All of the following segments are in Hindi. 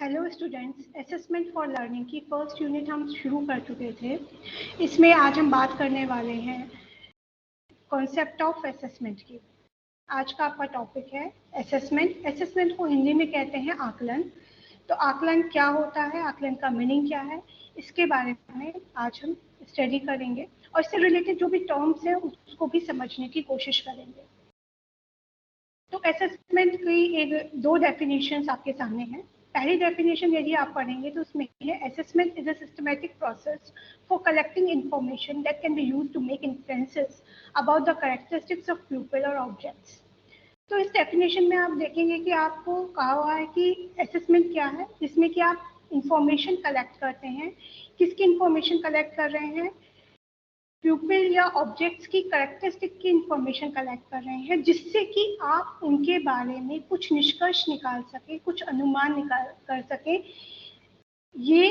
Hello students, assessment for learning की फर्स्ट यूनिट हम शुरू कर चुके थे। इसमें आज हम बात करने वाले हैं कॉन्सेप्ट ऑफ असेसमेंट की। आज का आपका टॉपिक है असेसमेंट। असेसमेंट को हिंदी में कहते हैं आकलन। तो आकलन क्या होता है, आकलन का मीनिंग क्या है, इसके बारे में आज हम स्टडी करेंगे और इससे रिलेटेड जो भी टर्म्स हैं उसको भी समझने की कोशिश करेंगे। तो असेसमेंट की दो डेफिनेशंस आपके सामने हैं। पहली डेफिनेशन यदि आप पढ़ेंगे तो उसमें है assessment is a systematic process for collecting information that can be used to make inferences about the characteristics of people और ऑब्जेक्ट्स। तो इस डेफिनेशन में आप देखेंगे कि आपको कहा हुआ है कि असेसमेंट क्या है, जिसमें कि आप इंफॉर्मेशन कलेक्ट करते हैं। किसकी इंफॉर्मेशन कलेक्ट कर रहे हैं? प्यूपिल या ऑब्जेक्ट्स की कैरेक्टरिस्टिक की इंफॉर्मेशन कलेक्ट कर रहे हैं, जिससे कि आप उनके बारे में कुछ निष्कर्ष निकाल सकें, कुछ अनुमान निकाल कर सकें। ये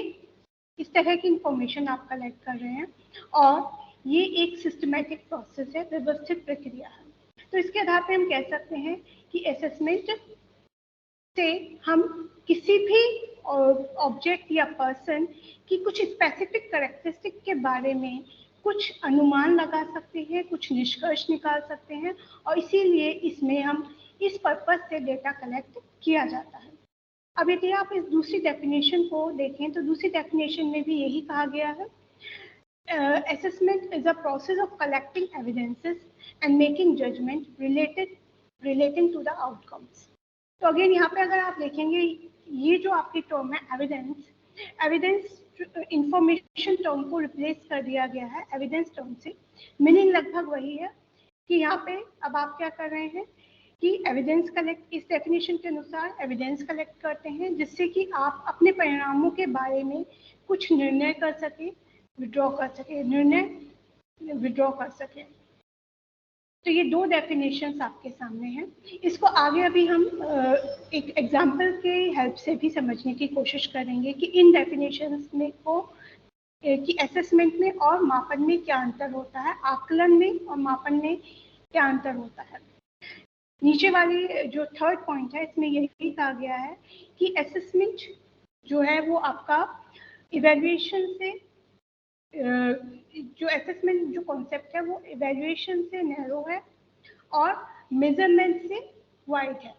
इस तरह की इंफॉर्मेशन आप कलेक्ट कर रहे हैं और ये एक सिस्टमैटिक प्रोसेस है, व्यवस्थित प्रक्रिया है। तो इसके आधार पर हम कह सकते हैं कि असेसमेंट से हम किसी भी ऑब्जेक्ट या पर्सन की कुछ स्पेसिफिक कैरेक्टरिस्टिक के बारे में कुछ अनुमान लगा सकते हैं, कुछ निष्कर्ष निकाल सकते हैं और इसीलिए इसमें हम इस पर्पस से डेटा कलेक्ट किया जाता है। अब यदि आप इस दूसरी डेफिनेशन को देखें तो दूसरी डेफिनेशन में भी यही कहा गया है, assessment is a process of collecting evidences and making judgment relating to the outcomes। तो अगेन यहाँ पे अगर आप देखेंगे, ये जो आपकी टर्म है एविडेंस इंफॉर्मेशन टर्म को रिप्लेस कर दिया गया है एविडेंस टर्म से। मीनिंग लगभग वही है कि यहाँ पे अब आप क्या कर रहे हैं कि एविडेंस कलेक्ट, इस डेफिनेशन के अनुसार एविडेंस कलेक्ट करते हैं, जिससे कि आप अपने परिणामों के बारे में कुछ निर्णय कर सकें, विड्रॉ कर सके, निर्णय विड्रॉ कर सके। तो ये दो डेफिनेशंस आपके सामने हैं। इसको आगे अभी हम एक एग्जांपल के हेल्प से भी समझने की कोशिश करेंगे कि इन डेफिनेशंस में को कि असेसमेंट में और मापन में क्या अंतर होता है, आकलन में और मापन में क्या अंतर होता है। नीचे वाली जो थर्ड पॉइंट है इसमें यही कहा गया है कि असेसमेंट जो है वो आपका इवैल्यूएशन से, जो असेसमेंट जो कॉन्सेप्ट है वो इवैल्यूएशन से नैरो है और मेजरमेंट से वाइड है।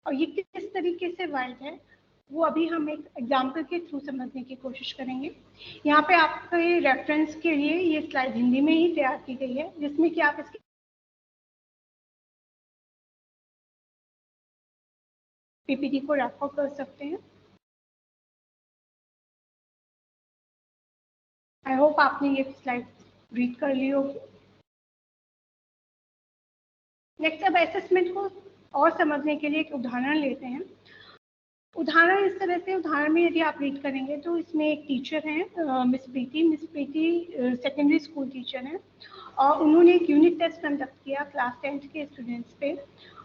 और ये किस तरीके से वाइड है वो अभी हम एक एग्जांपल के थ्रू समझने की कोशिश करेंगे। यहाँ पे आपके रेफरेंस के लिए ये स्लाइड हिंदी में ही तैयार की गई है, जिसमें कि आप इसके पीपीटी को रेफर कर सकते हैं। आई होप आपने ये स्लाइड रीड कर ली होगी। नेक्स्ट, अब असेसमेंट को और समझने के लिए एक उदाहरण लेते हैं। उदाहरण इस तरह से, उदाहरण में यदि आप रीड करेंगे तो इसमें एक टीचर हैं मिस प्रीति सेकेंडरी स्कूल टीचर हैं और उन्होंने एक यूनिट टेस्ट कंडक्ट किया क्लास 10th के स्टूडेंट्स पे।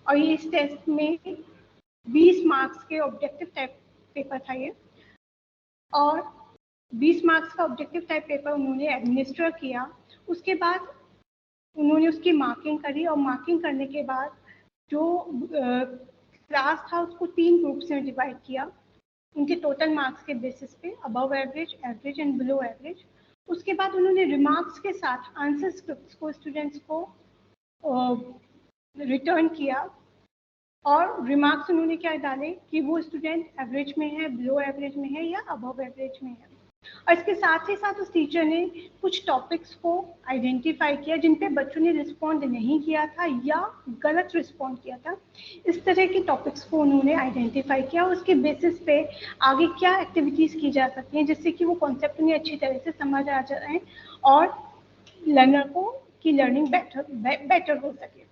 और ये इस टेस्ट में 20 मार्क्स के ऑब्जेक्टिव टाइप पेपर था ये, और 20 मार्क्स का ऑब्जेक्टिव टाइप पेपर उन्होंने एडमिनिस्टर किया। उसके बाद उन्होंने उसकी मार्किंग करी और मार्किंग करने के बाद जो क्लास था उसको 3 ग्रुप्स में डिवाइड किया उनके टोटल मार्क्स के बेसिस पे, above average, average and below average. उसके बाद उन्होंने रिमार्क्स के साथ आंसर स्क्रिप्ट्स को स्टूडेंट्स को रिटर्न किया और रिमार्क्स उन्होंने क्या डाले कि वो स्टूडेंट एवरेज में है, बिलो एवरेज में है या अबव एवरेज में है। और इसके साथ ही साथ उस टीचर ने कुछ टॉपिक्स को आइडेंटिफाई किया जिन पे बच्चों ने रिस्पॉन्ड नहीं किया था या गलत रिस्पॉन्ड किया था। इस तरह के टॉपिक्स को उन्होंने आइडेंटिफाई किया, उसके बेसिस पे आगे क्या एक्टिविटीज़ की जा सकती हैं जिससे कि वो कॉन्सेप्ट उन्हें अच्छी तरह से समझ आ जाए और लर्नर को की लर्निंग बेटर हो सके।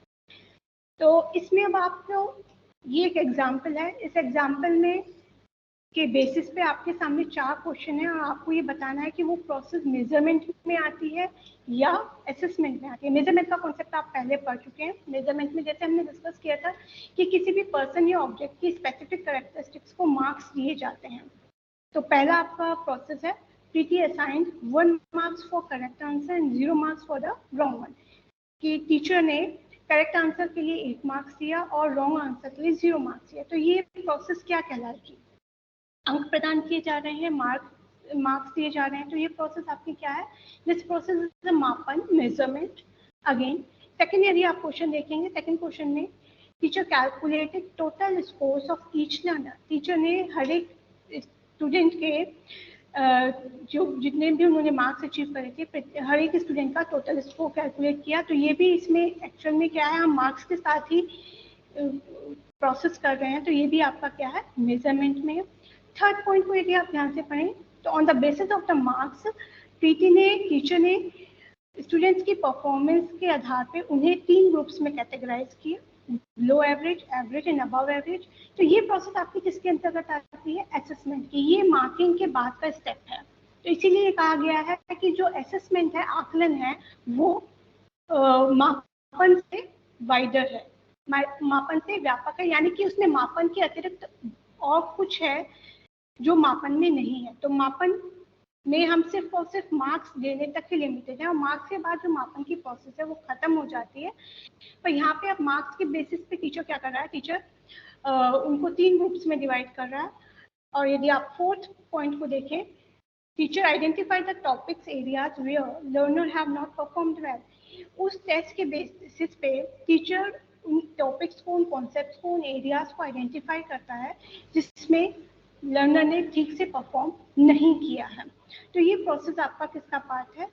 तो इसमें अब आपको ये एक एग्जाम्पल है, इस एग्जाम्पल में के बेसिस पे आपके सामने 4 क्वेश्चन है और आपको ये बताना है कि वो प्रोसेस मेजरमेंट में आती है या असेसमेंट में आती है। मेजरमेंट का कॉन्सेप्ट आप पहले पढ़ चुके हैं। मेजरमेंट में जैसे हमने डिस्कस किया था कि किसी भी पर्सन या ऑब्जेक्ट की स्पेसिफिक कैरेक्टरिस्टिक्स को मार्क्स दिए जाते हैं। तो पहला आपका प्रोसेस है, Preeti assigned 1 marks for correct answer and 0 marks for the wrong one. कि टीचर ने करेक्ट आंसर के लिए 1 मार्क्स दिया और रॉन्ग आंसर के लिए 0 मार्क्स दिया। तो ये प्रोसेस क्या कहलाएगी? अंक प्रदान किए जा रहे हैं, मार्क्स दिए जा रहे हैं। तो ये प्रोसेस आपकी क्या है? दिस प्रोसेस इज अ मापन, मेजरमेंट। अगेन सेकंड यदि आप क्वेश्चन देखेंगे, सेकंड क्वेश्चन में teacher calculated total scores of each learner. Teacher ने हर एक स्टूडेंट के जो जितने भी उन्होंने मार्क्स अचीव करे थे, हर एक स्टूडेंट का टोटल स्कोर कैलकुलेट किया। तो ये भी इसमें एक्चुअल में क्या है, हम मार्क्स के साथ ही प्रोसेस कर रहे हैं। तो ये भी आपका क्या है? मेजरमेंट में है। थर्ड पॉइंट को यदि आप ध्यान से पढ़ें तो on the basis of the marks teacher ने स्टूडेंट्स की परफॉर्मेंस के आधार पे उन्हें 3 ग्रुप्स में कैटेगराइज किया, low average, average and above average. तो ये प्रोसेस आपकी किसके अंतर्गत आती है? असेसमेंट की। ये मार्किंग के बाद का स्टेप है। तो इसीलिए कहा गया है कि जो असेसमेंट है, आकलन है, वो मापन से वाइडर है, मापन से व्यापक है। यानी कि उसने मापन के अतिरिक्त और कुछ है जो मापन में नहीं है। तो मापन में हम सिर्फ और सिर्फ मार्क्स देने तक ही लिमिटेड है, और मार्क्स के बाद जो मापन की प्रोसेस है वो खत्म हो जाती है। पर यहाँ पे अब मार्क्स के बेसिस पे टीचर क्या कर रहा है? टीचर उनको 3 ग्रुप्स में डिवाइड कर रहा है। और यदि आप फोर्थ पॉइंट को देखें, teacher identify the topics areas where learner have not performed well. उस टेस्ट के बेसिस पे टीचर उन टॉपिक्स को, उन कॉन्सेप्ट्स को, उन एरियाज को आइडेंटिफाई करता है जिसमें लर्नर ने ठीक से परफॉर्म नहीं किया है। तो ये प्रोसेस आपका किसका पार्ट है?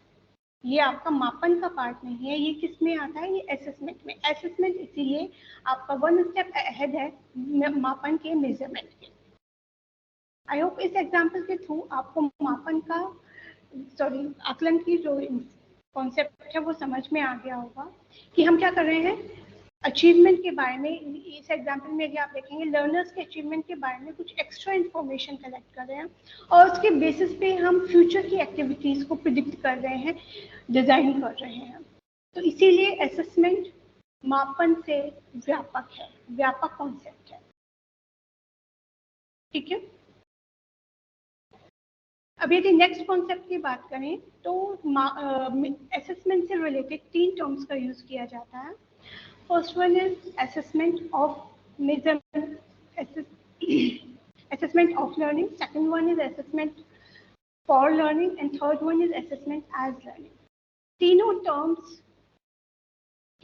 ये आपका मापन का पार्ट नहीं है। ये किस में आता है? ये असेसमेंट में। असेसमेंट इसीलिए आपका 1 स्टेप अहेड है मापन के, मेजरमेंट के। आई होप इस एग्जाम्पल के थ्रू आपको मापन का, आकलन की जो कॉन्सेप्ट है वो समझ में आ गया होगा कि हम क्या कर रहे हैं। अचीवमेंट के बारे में इस एग्जाम्पल में यदि आप देखेंगे, लर्नर्स के अचीवमेंट के बारे में कुछ एक्स्ट्रा इन्फॉर्मेशन कलेक्ट कर रहे हैं, और उसके बेसिस पे हम फ्यूचर की एक्टिविटीज़ को प्रिडिक्ट कर रहे हैं, डिज़ाइन कर रहे हैं। तो इसीलिए असेसमेंट मापन से व्यापक है, व्यापक कॉन्सेप्ट है। ठीक है। अब यदि नेक्स्ट कॉन्सेप्ट की बात करें तो असेसमेंट से रिलेटेड 3 टर्म्स का यूज किया जाता है। First one is assessment of measurement, assessment of learning. Second one is assessment for learning, and third one is assessment as learning. तीनों टर्म्स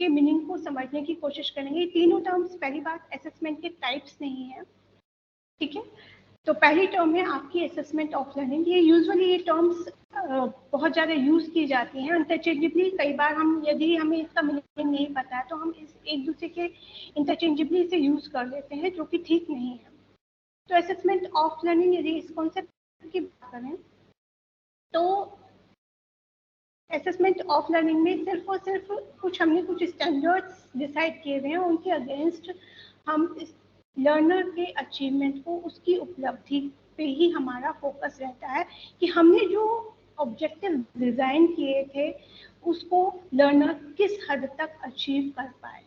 के मीनिंग को समझने की कोशिश करेंगे। तीनों टर्म्स, पहली बात, असेसमेंट के टाइप्स नहीं है। ठीक है। तो पहली टर्म है आपकी असेसमेंट ऑफ लर्निंग। ये यूजुअली ये टर्म्स बहुत ज़्यादा यूज़ की जाती हैं इंटरचेंजेबली। कई बार हम, यदि हमें इसका मीनिंग नहीं पता है तो हम इस एक दूसरे के इंटरचेंजेबली इसे यूज़ कर लेते हैं, जो कि ठीक नहीं है। तो असेसमेंट ऑफ लर्निंग, यदि इस कॉन्सेप्ट की बात करें तो असेसमेंट ऑफ लर्निंग में सिर्फ और सिर्फ हमने कुछ स्टैंडर्ड्स डिसाइड किए हुए हैं, उनके अगेंस्ट हम इस लर्नर के अचीवमेंट को, उसकी उपलब्धि पे ही हमारा फोकस रहता है कि हमने जो ऑब्जेक्टिव डिजाइन किए थे उसको लर्नर किस हद तक अचीव कर पाए।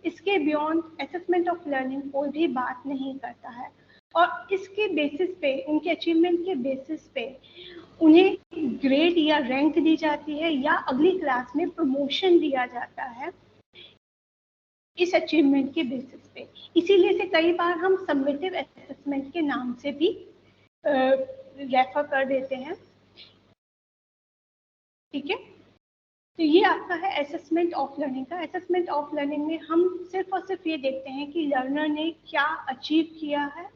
इसके बियॉन्ड असेसमेंट ऑफ लर्निंग कोई भी बात नहीं करता है, और इसके बेसिस पे, उनके अचीवमेंट के बेसिस पे उन्हें ग्रेड या रैंक दी जाती है, या अगली क्लास में प्रमोशन दिया जाता है इस अचीवमेंट के बेसिस पे। इसीलिए से कई बार हम समेटिव असेसमेंट के नाम से भी रेफर कर देते हैं। ठीक है। तो ये आपका है असेसमेंट ऑफ लर्निंग का। असेसमेंट ऑफ लर्निंग में हम सिर्फ और सिर्फ ये देखते हैं कि लर्नर ने क्या अचीव किया है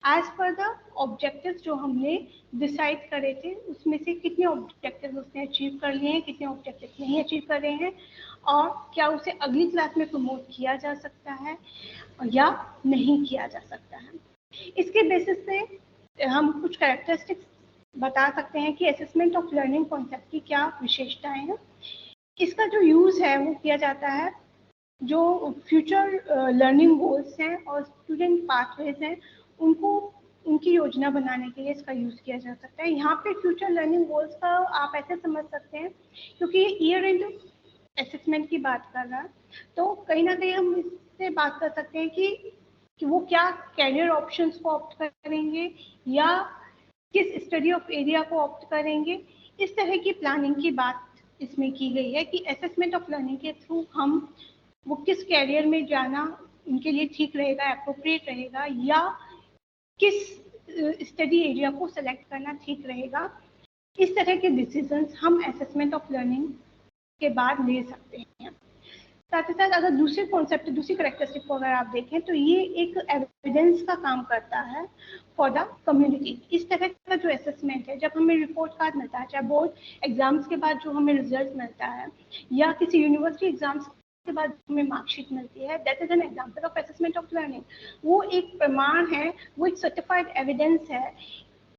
एज पर द ऑब्जेक्टिव्स जो हमने डिसाइड करे थे, उसमें से कितने ऑब्जेक्टिव्स उसने अचीव कर लिए हैं, कितने ऑब्जेक्टिव्स नहीं अचीव कर रहे हैं, और क्या उसे अगली क्लास में प्रमोट किया जा सकता है या नहीं किया जा सकता है। इसके बेसिस पे हम कुछ कैरेक्टरिस्टिक्स बता सकते हैं कि असेसमेंट ऑफ लर्निंग कॉन्सेप्ट की क्या विशेषताएं हैं। इसका जो यूज़ है वो किया जाता है जो फ्यूचर लर्निंग गोल्स हैं और स्टूडेंट पाथवेज हैं, उनको, उनकी योजना बनाने के लिए इसका यूज़ किया जा सकता है। यहाँ पे फ्यूचर लर्निंग गोल्स का आप ऐसे समझ सकते हैं, क्योंकि ये ईयर एंड असेसमेंट की बात कर रहा है, तो कहीं ना कहीं हम इससे बात कर सकते हैं कि वो क्या कैरियर ऑप्शंस को ऑप्ट करेंगे या किस स्टडी ऑफ एरिया को ऑप्ट करेंगे। इस तरह की प्लानिंग की बात इसमें की गई है कि असेसमेंट ऑफ लर्निंग के थ्रू हम वो किस कैरियर में जाना उनके लिए ठीक रहेगा, अप्रोप्रिएट रहेगा, या किस स्टडी एरिया को सेलेक्ट करना ठीक रहेगा। इस तरह के डिसीजंस हम असेसमेंट ऑफ लर्निंग के बाद ले सकते हैं। साथ ही साथ अगर दूसरे कॉन्सेप्ट, दूसरी करेक्टरिस्टिक को अगर आप देखें तो ये एक एविडेंस का काम करता है फॉर द कम्युनिटी। इस तरह का जो असेसमेंट है, जब हमें रिपोर्ट कार्ड मिलता है, चाहे बोर्ड एग्जाम्स के बाद जो हमें रिजल्ट मिलता है या किसी यूनिवर्सिटी एग्जाम्स के बाद हमें मार्कशीट मिलती है, that is an example of assessment of learning. वो एक प्रमाण है, वो एक सर्टिफाइड एविडेंस है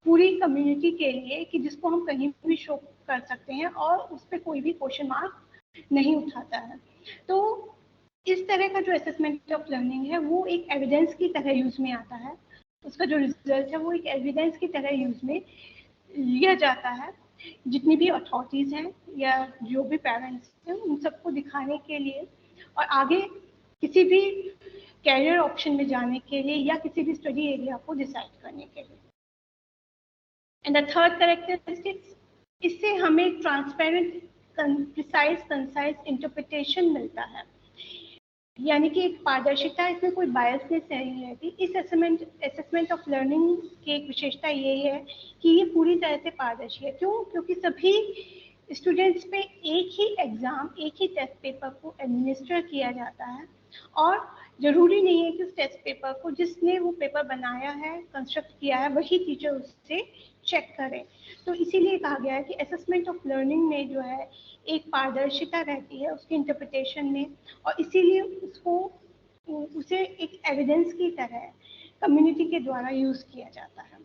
पूरी कम्युनिटी के लिए कि जिसको हम कहीं भी शो कर सकते हैं और उस पर कोई भी क्वेश्चन मार्क नहीं उठाता है। तो इस तरह का जो असेसमेंट ऑफ लर्निंग है वो एक एविडेंस की तरह यूज में आता है। उसका जो रिजल्ट है वो एक एविडेंस की तरह यूज में लिया जाता है। जितनी भी अथॉरिटीज हैं या जो भी पेरेंट्स हैं उन सबको दिखाने के लिए और आगे किसी भी कैरियर ऑप्शन में जाने के लिए या किसी भी स्टडी एरिया को डिसाइड करने के लिए। एंड द थर्ड कैरेक्टरिस्टिक्स, इससे हमें ट्रांसपेरेंट, प्रिसाइज, कंसाइज इंटरप्रिटेशन मिलता है, यानी कि एक पारदर्शिता, इसमें कोई बायसनेस नहीं रहती। इस असेसमेंट ऑफ लर्निंग की एक विशेषता ये है कि ये पूरी तरह से पारदर्शी है। क्यों? क्योंकि सभी स्टूडेंट्स पे एक ही एग्जाम, एक ही टेस्ट पेपर को एडमिनिस्टर किया जाता है और जरूरी नहीं है कि उस टेस्ट पेपर को जिसने वो पेपर बनाया है, कंस्ट्रक्ट किया है, वही टीचर उससे चेक करें। तो इसीलिए कहा गया है कि असेसमेंट ऑफ लर्निंग में जो है एक पारदर्शिता रहती है उसके इंटरप्रिटेशन में और इसीलिए उसे एक एविडेंस की तरह कम्युनिटी के द्वारा यूज किया जाता है।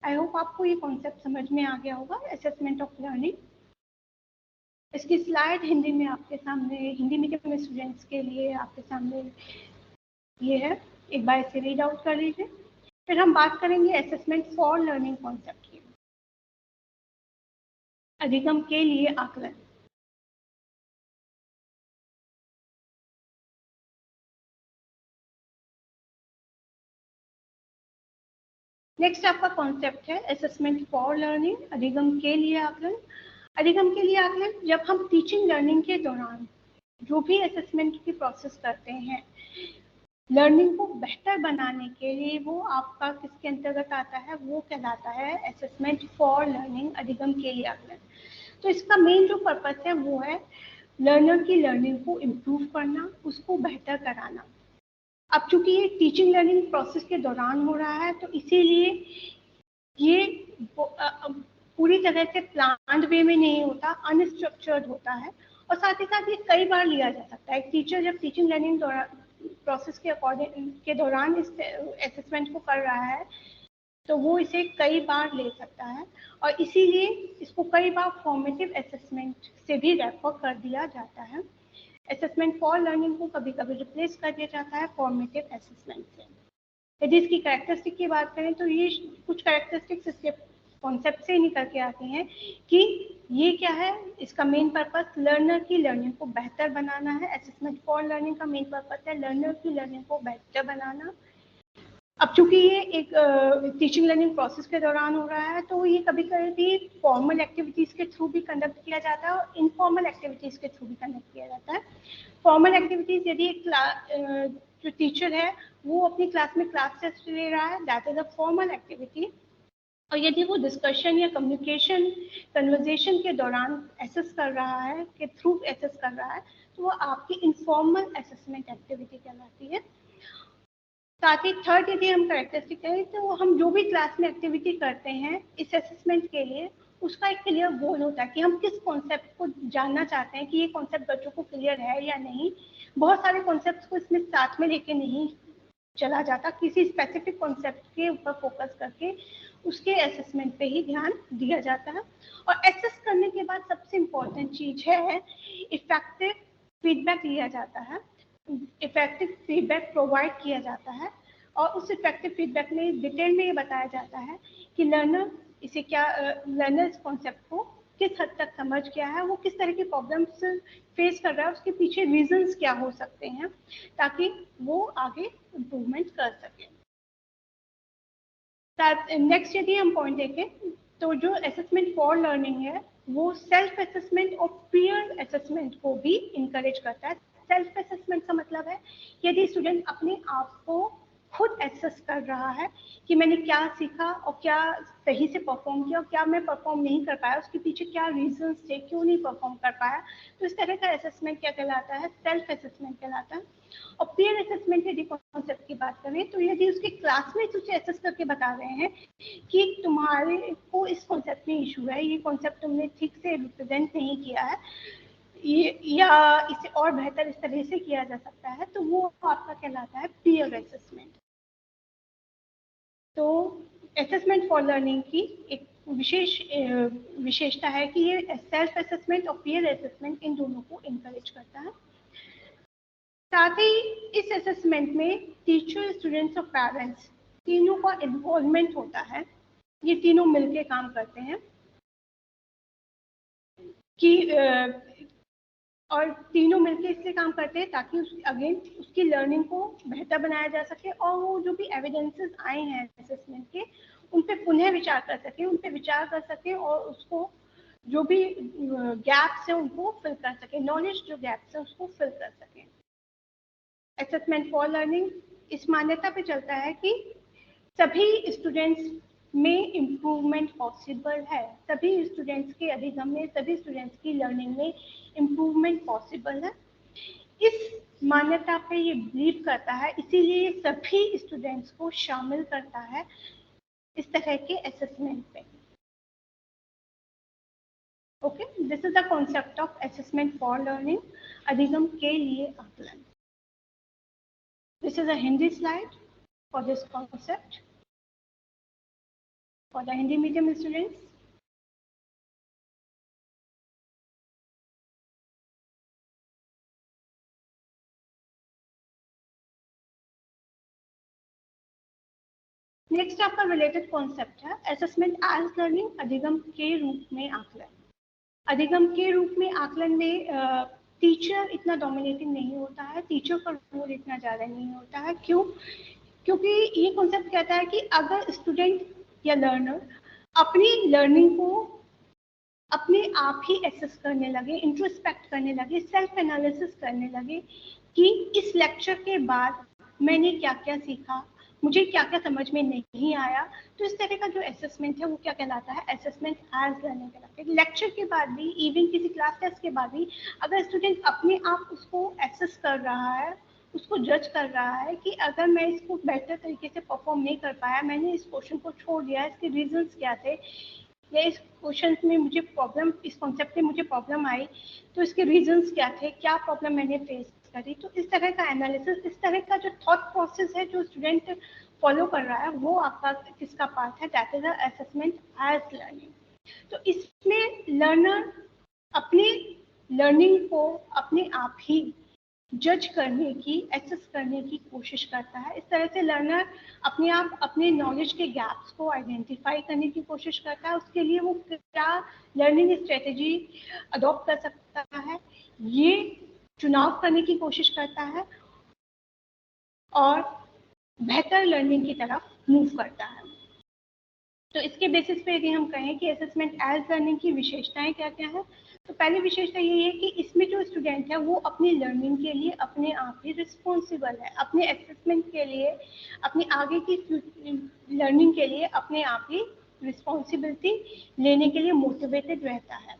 आई होप आपको ये कॉन्सेप्ट समझ में आ गया होगा, असेसमेंट ऑफ लर्निंग। इसकी स्लाइड हिंदी में आपके सामने, हिंदी मीडियम में स्टूडेंट्स के लिए आपके सामने ये है, एक बार इसे रीड आउट कर लीजिए। फिर हम बात करेंगे असेसमेंट फॉर लर्निंग कॉन्सेप्ट की। अधिगम के लिए आकलन। नेक्स्ट आपका कॉन्सेप्ट है असेसमेंट फॉर लर्निंग, अधिगम के लिए आकलन। अधिगम के लिए आकलन, जब हम टीचिंग लर्निंग के दौरान जो भी असेसमेंट की प्रोसेस करते हैं, लर्निंग को बेहतर बनाने के लिए, वो आपका किसके अंतर्गत आता है? वो कहलाता है असेसमेंट फॉर लर्निंग, अधिगम के लिए आकलन। तो इसका मेन जो पर्पस है वो है लर्नर की लर्निंग को इम्प्रूव करना, उसको बेहतर कराना। अब चूंकि ये टीचिंग लर्निंग प्रोसेस के दौरान हो रहा है तो इसीलिए ये पूरी तरह से प्लान्ड वे में नहीं होता, अनस्ट्रक्चर्ड होता है और साथ ही साथ ये कई बार लिया जा सकता है। एक टीचर जब टीचिंग लर्निंग प्रोसेस के दौरान इस असेसमेंट को कर रहा है तो वो इसे कई बार ले सकता है और इसीलिए इसको कई बार फॉर्मेटिव असेसमेंट से भी रेफर कर दिया जाता है। असेसमेंट फॉर लर्निंग को कभी कभी रिप्लेस कर दिया जाता है फॉर्मेटिव असेसमेंट से। यदि इसकी कैरेक्टरिस्टिक की बात करें तो ये कुछ कैरेक्टरिस्टिक्स इसके कॉन्सेप्ट से निकल के आती हैं कि ये क्या है, इसका मेन पर्पस लर्नर की लर्निंग को बेहतर बनाना है। असेसमेंट फॉर लर्निंग का मेन पर्पस है लर्नर की लर्निंग को बेहतर बनाना। अब चूंकि ये एक टीचिंग लर्निंग प्रोसेस के दौरान हो रहा है तो ये कभी कभी फॉर्मल एक्टिविटीज के थ्रू भी कंडक्ट किया जाता है और इनफॉर्मल एक्टिविटीज के थ्रू भी कंडक्ट किया जाता है। फॉर्मल एक्टिविटीज, यदि एक जो टीचर है वो अपनी क्लास में क्लास टेस्ट ले रहा है, that is a formal activity. और यदि वो डिस्कशन या कम्युनिकेशन, कन्वर्जेशन के दौरान एसेस कर रहा है, के थ्रू एसेस कर रहा है, तो वो आपकी इनफॉर्मल असेसमेंट एक्टिविटी कहलाती है। साथ ही थर्ड, यदि हम कैरेक्टरिस्टिक करें तो हम जो भी क्लास में एक्टिविटी करते हैं इस असेसमेंट के लिए, उसका एक क्लियर गोल होता है कि हम किस कॉन्सेप्ट को जानना चाहते हैं कि ये कॉन्सेप्ट बच्चों को क्लियर है या नहीं। बहुत सारे कॉन्सेप्ट्स को इसमें साथ में लेके नहीं चला जाता, किसी स्पेसिफिक कॉन्सेप्ट के ऊपर फोकस करके उसके असेसमेंट पे ही ध्यान दिया जाता है। और असेस करने के बाद सबसे इम्पोर्टेंट चीज है इफेक्टिव फीडबैक लिया जाता है, इफेक्टिव फीडबैक प्रोवाइड किया जाता है और उस इफेक्टिव फीडबैक में डिटेल में ये बताया जाता है कि लर्नर इसे क्या, लर्नर इस कॉन्सेप्ट को किस हद तक समझ गया है, वो किस तरह की प्रॉब्लम्स फेस कर रहा है, उसके पीछे रीजंस क्या हो सकते हैं ताकि वो आगे इम्प्रूवमेंट कर सके। नेक्स्ट यदि हम पॉइंट देखें तो जो असेसमेंट फॉर लर्निंग है वो सेल्फ असेसमेंट और पीयर असेसमेंट को भी इंकरेज करता है। सेल्फ असेसमेंट का मतलब है यदि स्टूडेंट अपने आप को खुद एसेस कर रहा है कि मैंने क्या सीखा और क्या सही से परफॉर्म किया और क्या मैं परफॉर्म नहीं कर पाया, उसके पीछे क्या रीजंस थे, क्यों नहीं परफॉर्म कर पाया। तो इस तरह का असेसमेंट क्या कहलाता है, सेल्फ असेसमेंट कहलाता है। और पीयर असेसमेंट यदि कॉन्सेप्ट की बात करें तो यदि उसके क्लासमेट्स उसे असेस करके बता रहे हैं कि तुम्हारे को इस कॉन्सेप्ट में इशू है, ये कॉन्सेप्ट तुमने ठीक से रिप्रेजेंट नहीं किया है, या इसे और बेहतर इस तरह से किया जा सकता है, तो वो आपका कहलाता है पीयर असेसमेंट। तो असेसमेंट फॉर लर्निंग की एक विशेषता है कि ये सेल्फ असेसमेंट और पीयर असेसमेंट इन दोनों को इनकरेज करता है। साथ ही इस असेसमेंट में टीचर, स्टूडेंट्स और पेरेंट्स तीनों का इन्वॉल्वमेंट होता है। ये तीनों मिलके काम करते हैं कि और तीनों मिलकर इसलिए काम करते हैं ताकि अगेन उसकी लर्निंग को बेहतर बनाया जा सके और वो जो भी एविडेंसेस आए हैं असेसमेंट के उन पे पुनः विचार कर सके, उन पे विचार कर सके और उसको जो भी गैप्स हैं उनको फिल कर सके, नॉलेज जो गैप्स है उसको फिल कर सके। असेसमेंट फॉर लर्निंग इस मान्यता पे चलता है कि सभी स्टूडेंट्स में इम्प्रूवमेंट पॉसिबल है, सभी स्टूडेंट्स के अधिगम में, सभी स्टूडेंट्स की लर्निंग में इम्प्रूवमेंट पॉसिबल है। इस मान्यता पे ये बिलीव करता है, इसीलिए सभी स्टूडेंट्स को शामिल करता है इस तरह के असेसमेंट पे। Okay, this is the concept of assessment for learning, अधिगम के लिए आकलन। This is a Hindi slide for this concept for the Hindi medium students. Next आपका रिलेटेड कॉन्सेप्ट है असेसमेंट एज लर्निंग, अधिगम के रूप में आकलन। अधिगम के रूप में आकलन में टीचर इतना डोमिनेटिंग नहीं होता है, टीचर का रोल इतना ज़्यादा नहीं होता है। क्यों? क्योंकि ये कॉन्सेप्ट कहता है कि अगर स्टूडेंट या लर्नर अपनी लर्निंग को अपने आप ही एक्सेस करने लगे, इंट्रोस्पेक्ट करने लगे, सेल्फ एनालिसिस करने लगे कि इस लेक्चर के बाद मैंने क्या क्या सीखा, मुझे क्या क्या समझ में नहीं आया, तो इस तरह का जो असेसमेंट है वो क्या कहलाता है, असेसमेंट एज लर्निंग कहलाता है। लेक्चर के बाद भी, इवन किसी क्लास टेस्ट के बाद भी अगर स्टूडेंट अपने आप उसको एक्सेस कर रहा है, उसको जज कर रहा है कि अगर मैं इसको बेहतर तरीके से परफॉर्म नहीं कर पाया, मैंने इस क्वेश्चन को छोड़ दिया, इसके रीजंस क्या थे, या इस क्वेश्चन में मुझे प्रॉब्लम, इस कॉन्सेप्ट में मुझे प्रॉब्लम आई तो इसके रीजंस क्या थे, क्या प्रॉब्लम मैंने फेस करी, तो इस तरह का एनालिसिस, इस तरह का जो थॉट प्रोसेस है जो स्टूडेंट फॉलो कर रहा है वो आपका किसका पार्ट है, that is assessment as learning. तो इसमें लर्नर अपनी लर्निंग को अपने आप ही जज करने की, एक्सेस करने की कोशिश करता है। इस तरह से लर्नर अपने आप अपने नॉलेज के गैप्स को आइडेंटिफाई करने की कोशिश करता है, उसके लिए वो क्या लर्निंग स्ट्रेटेजी अडॉप्ट कर सकता है ये चुनाव करने की कोशिश करता है और बेहतर लर्निंग की तरफ मूव करता है। तो इसके बेसिस पे यदि हम कहें कि असेसमेंट एज लर्निंग की विशेषताएं क्या क्या है, तो पहली विशेषता ये है कि इसमें जो स्टूडेंट है वो अपनी लर्निंग के लिए अपने आप ही रिस्पॉन्सिबल है, अपने असेसमेंट के लिए, अपनी आगे की लर्निंग के लिए अपने आप ही रिस्पॉन्सिबिलिटी लेने के लिए मोटिवेटेड रहता है।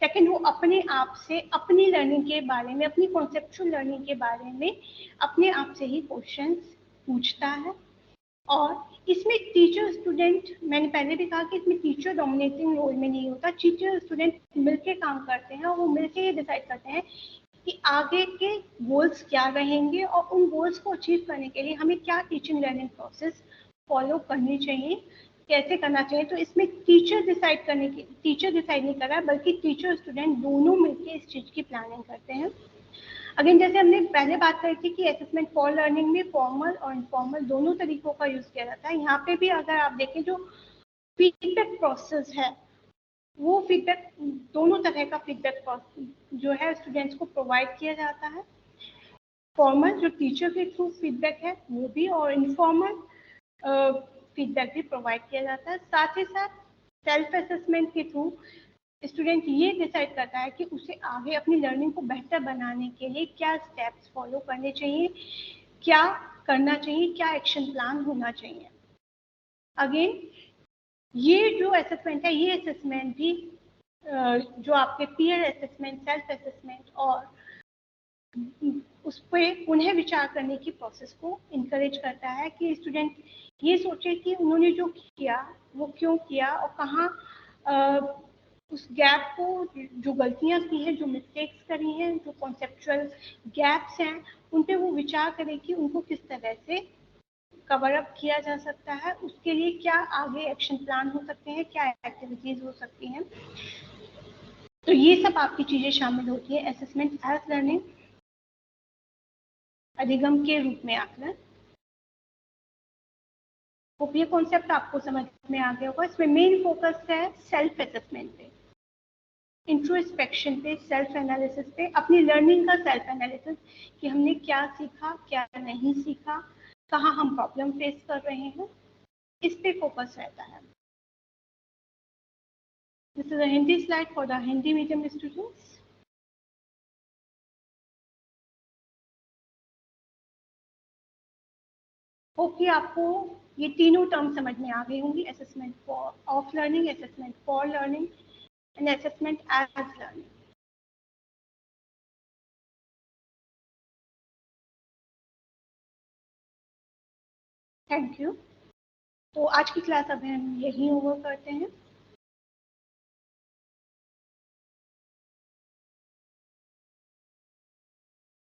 सेकेंड, वो अपने आप से अपनी लर्निंग के बारे में, अपनी कॉन्सेप्चुअल लर्निंग के बारे में अपने आप से ही क्वेश्चंस पूछता है। और इसमें टीचर स्टूडेंट, मैंने पहले भी कहा कि इसमें टीचर डोमिनेटिंग रोल में नहीं होता, टीचर स्टूडेंट मिलके काम करते हैं और वो मिलके ये डिसाइड करते हैं कि आगे के गोल्स क्या रहेंगे और उन गोल्स को अचीव करने के लिए हमें क्या टीचिंग लर्निंग प्रोसेस फॉलो करनी चाहिए, कैसे करना चाहिए। तो इसमें टीचर डिसाइड नहीं कर रहा है, बल्कि टीचर स्टूडेंट दोनों मिलकर इस चीज़ की प्लानिंग करते हैं। अगेन, जैसे हमने पहले बात करी थी कि असेसमेंट फॉर लर्निंग में फॉर्मल और इनफॉर्मल दोनों तरीकों का यूज किया जाता है। यहाँ पे भी अगर आप देखें जो फीडबैक प्रोसेस है वो फीडबैक, दोनों तरह का फीडबैक जो है स्टूडेंट्स को प्रोवाइड किया जाता है। फॉर्मल जो टीचर के थ्रू फीडबैक है वो भी, और इनफॉर्मल फीडबैक भी प्रोवाइड किया जाता है। साथ ही साथ सेल्फ असेसमेंट के थ्रू स्टूडेंट ये डिसाइड करता है कि उसे आगे अपनी लर्निंग को बेहतर बनाने के लिए क्या स्टेप्स फॉलो करने चाहिए, क्या करना चाहिए, क्या एक्शन प्लान होना चाहिए। अगेन ये जो असेसमेंट है, ये असेसमेंट भी जो आपके पीयर असेसमेंट, सेल्फ असेसमेंट और उस पर उन्हें विचार करने की प्रोसेस को इनकरेज करता है कि स्टूडेंट ये सोचे कि उन्होंने जो किया वो क्यों किया और कहाँ उस गैप को, जो गलतियां की हैं, जो मिस्टेक्स करी हैं, जो कॉन्सेप्चुअल गैप्स हैं, उन पे वो विचार करें कि उनको किस तरह से कवर अप किया जा सकता है, उसके लिए क्या आगे एक्शन प्लान हो सकते हैं, क्या एक्टिविटीज हो सकती हैं। तो ये सब आपकी चीजें शामिल होती है असेसमेंट एज लर्निंग, अधिगम के रूप में आकलन। होप ये कॉन्सेप्ट आपको समझ में आ गया होगा। इसमें मेन फोकस है सेल्फ असेसमेंट पे, इंट्रोस्पेक्शन पे, सेल्फ एनालिसिस पे, अपनी लर्निंग का सेल्फ एनालिसिस कि हमने क्या सीखा, क्या नहीं सीखा, कहाँ हम प्रॉब्लम फेस कर रहे हैं, इस पे फोकस रहता है। This is a Hindi slide for the Hindi medium students. Hope कि आपको ये तीनों टर्म समझ में आ गई होंगी, assessment for of learning, assessment for learning and assessment as learning. Thank you. तो आज की क्लास अब हम यहीं ओवर करते हैं।